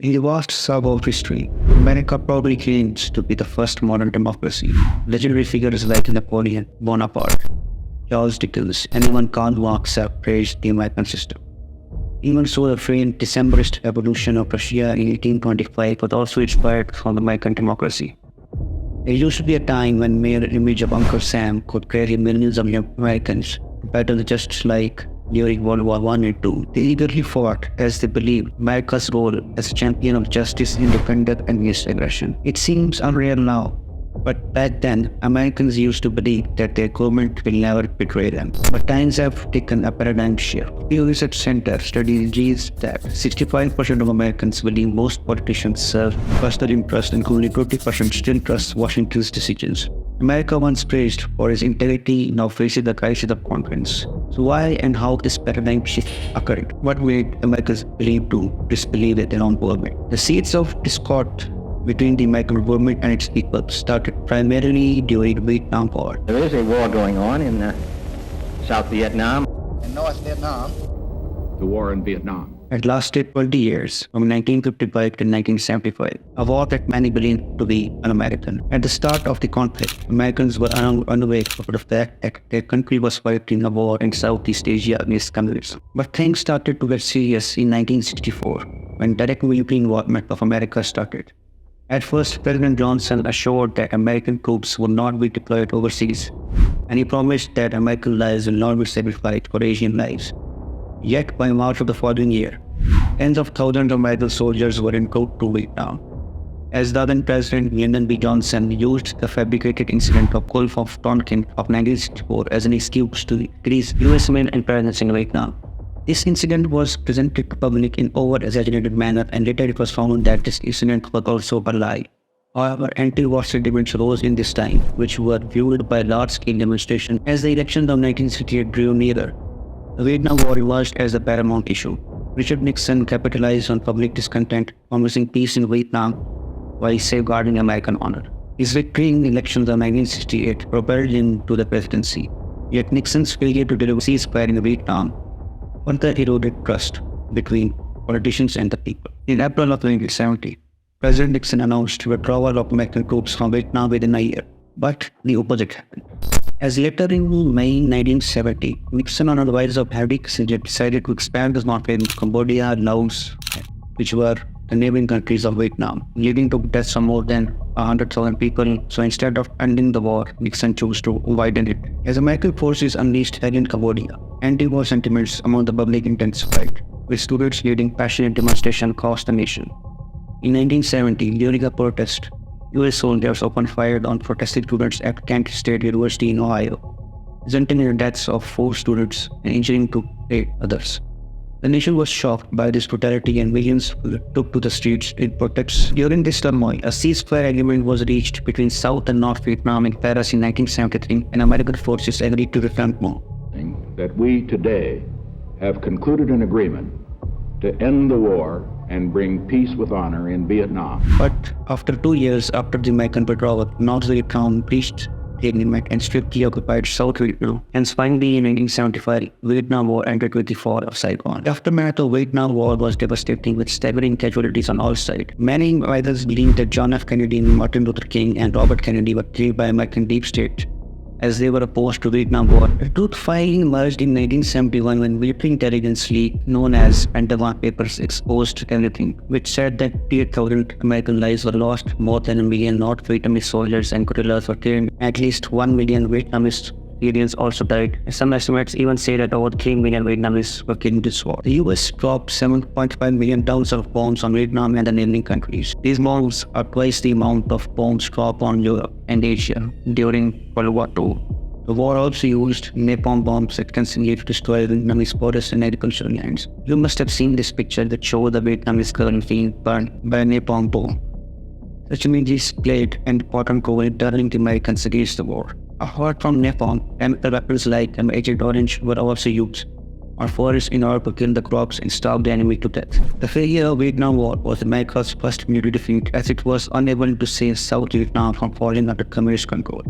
In the vast swath of history, America probably claims to be the first modern democracy. Legendary figures like Napoleon Bonaparte, Charles Dickens, and even Karl Marx have praised the American system. Even so, the famed Decembrist revolution of Russia in 1825 was also inspired from the American democracy. There used to be a time when mere image of Uncle Sam could carry millions of young Americans to battle just like during World War I and II. They eagerly fought as they believed America's role as a champion of justice, independence, and against aggression. It seems unreal now, but back then, Americans used to believe that their government will never betray them. But times have taken a paradigm shift. Pew Research Center study reveals that 65% of Americans believe most politicians serve personal interest and only 20% still trust Washington's decisions. America, once praised for its integrity, now faces the crisis of confidence. So why and how this paradigm shift occurred? What made Americans believe to disbelieve in their own government? The seeds of discord between the American government and its people started primarily during the Vietnam War. There is a war going on in South Vietnam. In North Vietnam. The war in Vietnam. It lasted 20 years, from 1955 to 1975, a war that many believed to be un-American. At the start of the conflict, Americans were unaware of the fact that their country was fighting a war in Southeast Asia against communism. But things started to get serious in 1964, when direct military involvement of America started. At first, President Johnson assured that American troops would not be deployed overseas, and he promised that American lives will not be sacrificed for Asian lives. Yet, by March of the following year, tens of thousands of American soldiers were en route to Vietnam, as the then President Lyndon B. Johnson used the fabricated incident of Gulf of Tonkin of 1964 as an excuse to increase U.S. military presence in Vietnam. This incident was presented to the public in over-exaggerated manner, and later it was found that this incident was also a lie. However, anti-war sentiments rose in this time, which were fueled by large-scale demonstrations. As the elections of 1968 drew nearer, the Vietnam War emerged as the paramount issue. Richard Nixon capitalized on public discontent, promising peace in Vietnam while safeguarding American honor. His victory in the elections of 1968 propelled him to the presidency. Yet Nixon's failure to deliver ceasefire in Vietnam further eroded trust between politicians and the people. In April of 1970, President Nixon announced withdrawal of American troops from Vietnam within a year. But the opposite happened. As later in May 1970, Nixon, on advice of Henry Kissinger, decided to expand his warfare in Cambodia, Laos, which were the neighboring countries of Vietnam, leading to deaths of more than 100,000 people. So instead of ending the war, Nixon chose to widen it. As American forces unleashed hell in Cambodia, anti-war sentiments among the public intensified, with students leading passionate demonstrations across the nation. In 1970, during a protest, U.S. soldiers opened fire on protesting students at Kent State University in Ohio, resulting in the deaths of 4 students and injuring 8 others. The nation was shocked by this brutality, and millions took to the streets in protest. During this turmoil, a ceasefire agreement was reached between South and North Vietnam in Paris in 1973, and American forces agreed to return home. That we today have concluded an agreement to end the war and bring peace with honor in Vietnam. But after 2 years after the American withdrawal, North Vietnam breached the agreement and strictly occupied South Vietnam. Hence, finally, in 1975, Vietnam War ended with the fall of Saigon. The aftermath of Vietnam War was devastating, with staggering casualties on all sides. Many writers believe that John F. Kennedy, Martin Luther King, and Robert Kennedy were killed by American deep state, as they were opposed to Vietnam War. The truth finally emerged in 1971 when military intelligence leak known as Pentagon Papers exposed everything, which said that 38,000 American lives were lost, more than 1 million North Vietnamese soldiers and guerrillas were killed, at least 1 million Vietnamese civilians also died. Some estimates even say that over 3 million Vietnamese were killed in this war. The US dropped 7.5 million tons of bombs on Vietnam and the neighboring countries. These bombs are twice the amount of bombs dropped on Europe and Asia during World War II. The war also used napalm bombs extensively to destroy Vietnamese forests and agricultural lands. You must have seen this picture that shows the Vietnamese girl being burned by a napalm bomb. Such images played an important role in turning the Americans against the war. Apart from napalm, chemical weapons like Agent Orange were also used on forests in order to kill the crops and starve the enemy to death. The failure of Vietnam War was America's first military defeat, as it was unable to save South Vietnam from falling under communist control.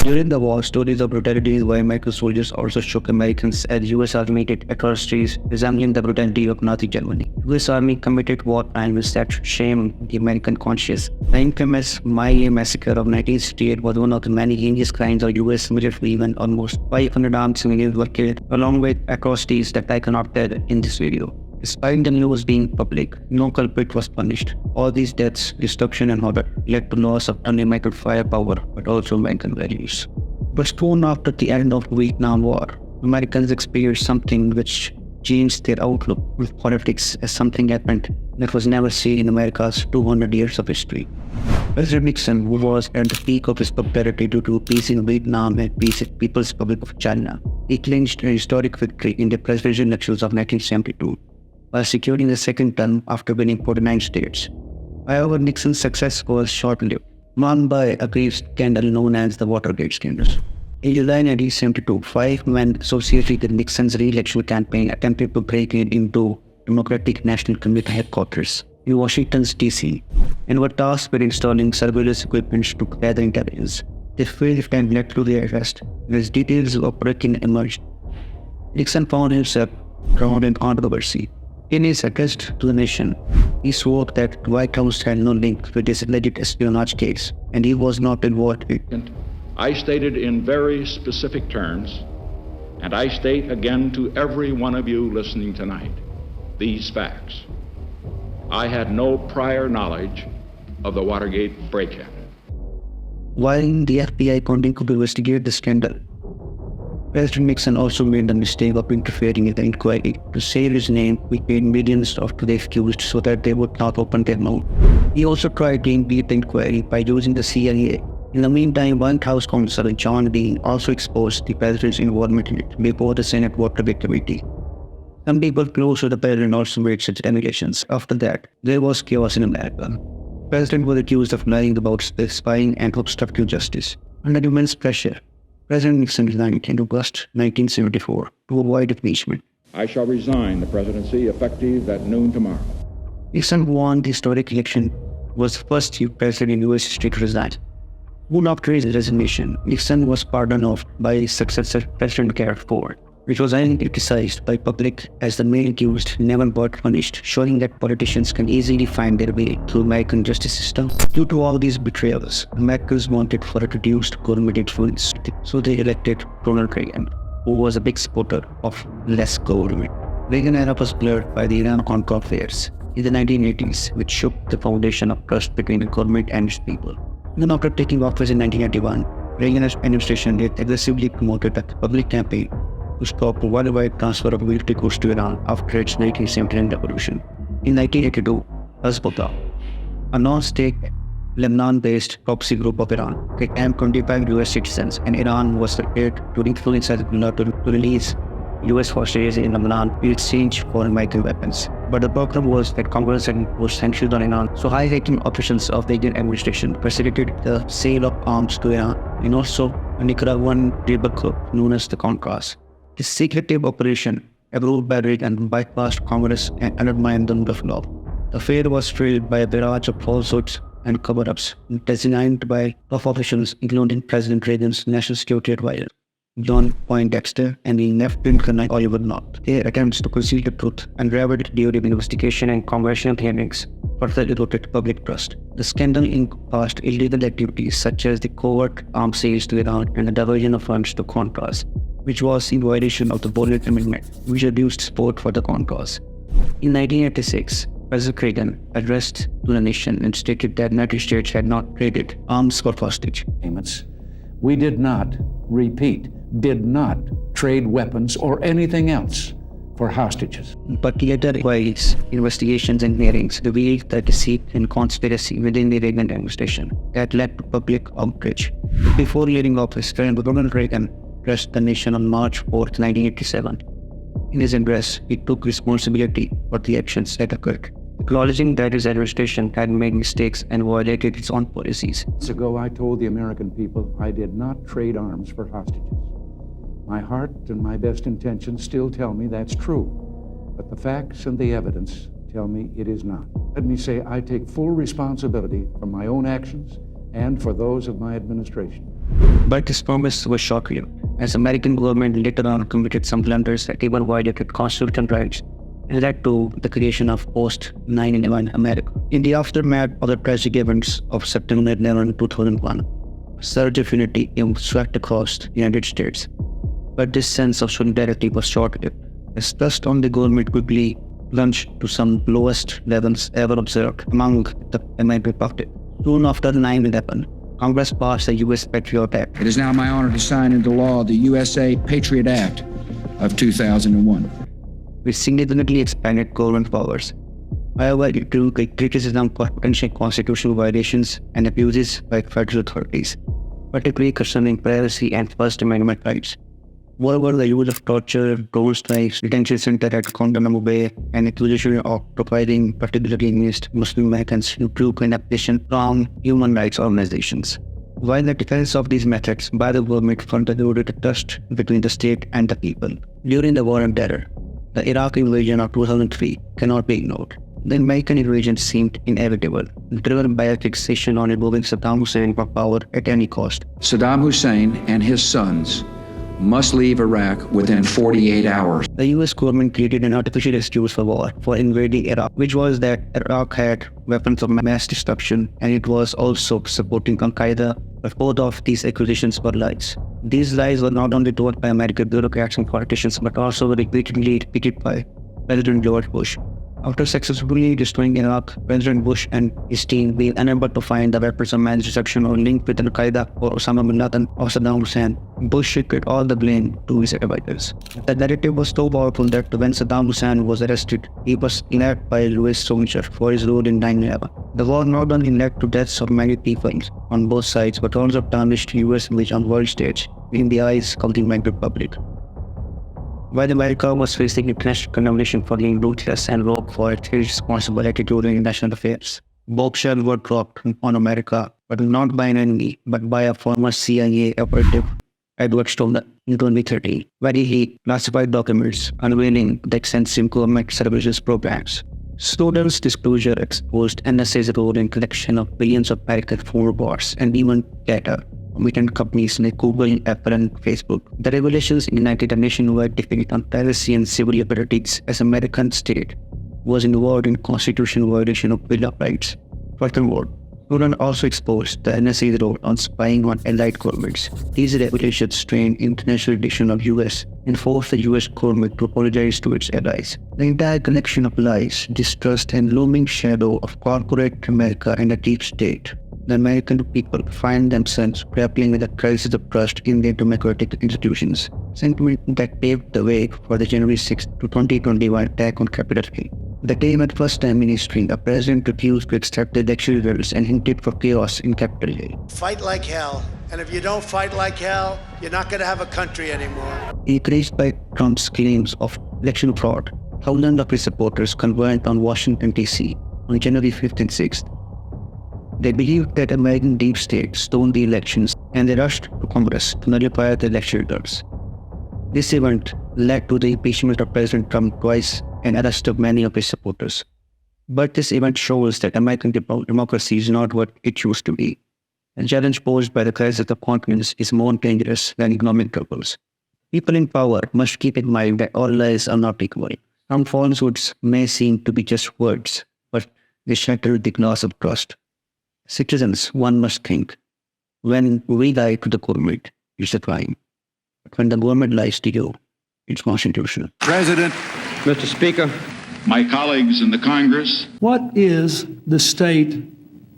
During the war, stories of brutality by American soldiers also shook Americans as US Army committed atrocities resembling the brutality of Nazi Germany. US Army committed war crimes that shamed the American conscience. The infamous My Lai massacre of 1968 was one of the many heinous crimes of US military when almost 500 armed civilians were killed, along with atrocities that I cannot tell in this video. Despite the news being public, no culprit was punished. All these deaths, destruction and horror led to loss of not only American firepower but also American values. But soon after the end of the Vietnam War, Americans experienced something which changed their outlook with politics as something happened that was never seen in America's 200 years of history. President Nixon, who was at the peak of his popularity due to peace in Vietnam and peace in People's Republic of China, he clinched a historic victory in the presidential elections of 1972 by securing the second term after winning 49 states. However, Nixon's success was short-lived, marked by a grave scandal known as the Watergate scandal. In July 1972, 5 men associated with Nixon's re-election campaign attempted to break into Democratic National Committee headquarters in Washington, D.C., and were tasked with installing surveillance equipment to gather intelligence. They failed and led to their arrest, and as details of breaking emerged, Nixon found himself drowned in controversy. In his address to the nation, he swore that the White House had no link with this alleged espionage case, and he was not involved in it. I stated in very specific terms, and I state again to every one of you listening tonight, these facts. I had no prior knowledge of the Watergate break-in. While the FBI continued to investigate the scandal, President Nixon also made the mistake of interfering in the inquiry. To save his name, he paid millions to the accused so that they would not open their mouth. He also tried to impede the inquiry by using the CIA. In the meantime, White House counsel John Dean also exposed the president's involvement in it before the Senate Watergate Committee. Some people close to the president also made such allegations. After that, there was chaos in America. The president was accused of lying about spying and obstructing justice. Under immense pressure, President Nixon resigned in August 1974 to avoid impeachment. I shall resign the presidency effective at noon tomorrow. Nixon, who won the historic election, was the first president in U.S. history to resign. Soon after his resignation, Nixon was pardoned by his successor, President Gerald Ford, which was highly criticized by public as the main accused never got punished, showing that politicians can easily find their way through American justice system. Due to all these betrayals, Americans wanted for a reduced government influence, so they elected Ronald Reagan, who was a big supporter of less government. Reagan era was blurred by the Iran-Contra affairs in the 1980s, which shook the foundation of trust between the government and its people. Then after taking office in 1991, Reagan's administration had aggressively promoted a public campaign to stop the worldwide transfer of military goods to Iran after its 1979 revolution. In 1982, Hezbollah, a non-state Lebanon-based proxy group of Iran, kidnapped 25 US citizens, and Iran was prepared to influence Hezbollah to release US hostages in Lebanon in exchange for American weapons. But the problem was that Congress had imposed sanctions on Iran, so high-ranking officials of the Reagan administration facilitated the sale of arms to Iran, and also a Nicaraguan rebel group known as the Contras. This secretive operation, approved by Reagan, bypassed Congress and undermined the rule of law. The affair was trailed by a barrage of falsehoods and cover-ups designed by top officials, including President Reagan's national security advisor, John Poindexter, and the Lieutenant Colonel Oliver North. Their attempts to conceal the truth unraveled during investigation and congressional hearings further eroded public trust. The scandal encompassed illegal activities such as the covert arms sales to Iran and the diversion of funds to Contras, which was in violation of the Bolton Amendment, which reduced support for the Contras. In 1986, President Reagan addressed to the nation and stated that the United States had not traded arms for hostage payments. We did not trade weapons or anything else for hostages. But later inquiries, investigations, and hearings revealed the deceit and conspiracy within the Reagan administration that led to public outrage. Before leaving office, President Ronald Reagan addressed the nation on March 4, 1987. In his address, he took responsibility for the actions that occurred, acknowledging that his administration had made mistakes and violated its own policies. Months ago, I told the American people I did not trade arms for hostages. My heart and my best intentions still tell me that's true, but the facts and the evidence tell me it is not. Let me say I take full responsibility for my own actions and for those of my administration. But this promise was short-lived, as American government later on committed some blunders that even violated constitutional rights and led to the creation of post-9/11 America. In the aftermath of the tragic events of September 11, 2001, a surge of unity swept across the United States. But this sense of solidarity was short-lived, as trust on the government quickly plunged to some lowest levels ever observed among the American public. Soon after 9/11, Congress passed the U.S. Patriot Act. It is now my honor to sign into law the USA Patriot Act of 2001. Which significantly expanded government powers. However, it drew criticism for potential constitutional violations and abuses by federal authorities, particularly concerning privacy and First Amendment rights. Moreover, the use of torture, drone strikes, detention center at Guantanamo Bay, and accusation of providing particularly against Muslim Americans drew condemnation from human rights organizations. While the defense of these methods by the government further eroded the trust between the state and the people. During the War on Terror, the Iraq invasion of 2003 cannot be ignored. The American invasion seemed inevitable, driven by a fixation on removing Saddam Hussein from power at any cost. Saddam Hussein and his sons must leave Iraq within 48 hours. The US government created an artificial excuse for war, for invading Iraq, which was that Iraq had weapons of mass destruction and it was also supporting Al-Qaeda, but both of these accusations were lies. These lies were not only told by American bureaucrats and politicians, but also repeatedly repeated by President George Bush. After successfully destroying Iraq, President Bush and his team were unable to find the weapons of mass destruction or linked with Al-Qaeda or Osama bin Laden or Saddam Hussein. Bush shifted all the blame to his advisors. The narrative was so powerful that when Saddam Hussein was arrested, he was kidnapped by Louis Soldier for his role in 9/11. The war not only led to deaths of many people on both sides, but also tarnished US image on world stage in the eyes of the American public. While America was facing international condemnation for being ruthless and rogue for its irresponsible attitude in international affairs, bombshells were dropped on America, but not by an enemy, but by a former CIA operative, Edward Snowden, in 2013, where he classified documents unveiling the extensive government services programs. Snowden's disclosure exposed NSA's role in collection of billions of American phone reports and even data from companies like Google, Apple, and Facebook. The revelations ignited a nationwide debate on privacy and civil liberties as American state was involved in constitutional violation of Bill of Rights. Furthermore, Snowden also exposed the NSA's role on spying on allied governments. These revelations strained international relation of US and forced the US government to apologize to its allies. The entire collection of lies, distrust, and looming shadow of corporate America and a deep state. The American people find themselves grappling with a crisis of trust in their democratic institutions, sentiment that paved the way for the January 6, 2021 attack on Capitol Hill. The day when first time in history, a president refused to accept the election results and hinted for chaos in Capitol Hill. Fight like hell, and if you don't fight like hell, you're not going to have a country anymore. Encouraged by Trump's claims of election fraud, thousands of his supporters converged on Washington, D.C. on January 5th and 6th. They believed that American deep state stole the elections and they rushed to Congress to nullify the election results. This event led to the impeachment of President Trump twice and arrest of many of his supporters. But this event shows that American democracy is not what it used to be. The challenge posed by the crisis of confidence is more dangerous than economic troubles. People in power must keep in mind that all lies are not equal. Some falsehoods may seem to be just words, but they shatter the glass of trust. Citizens, one must think, when we lie to the government, it's a crime. But when the government lies to you, it's constitutional. President. Mr. Speaker. My colleagues in the Congress, What is the state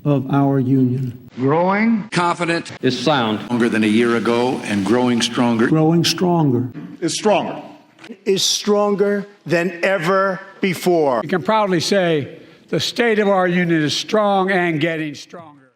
of our union? Growing Confident. Is sound. stronger than a year ago and growing stronger. Growing stronger. Is stronger than ever before. We can proudly say the state of our union is strong and getting stronger.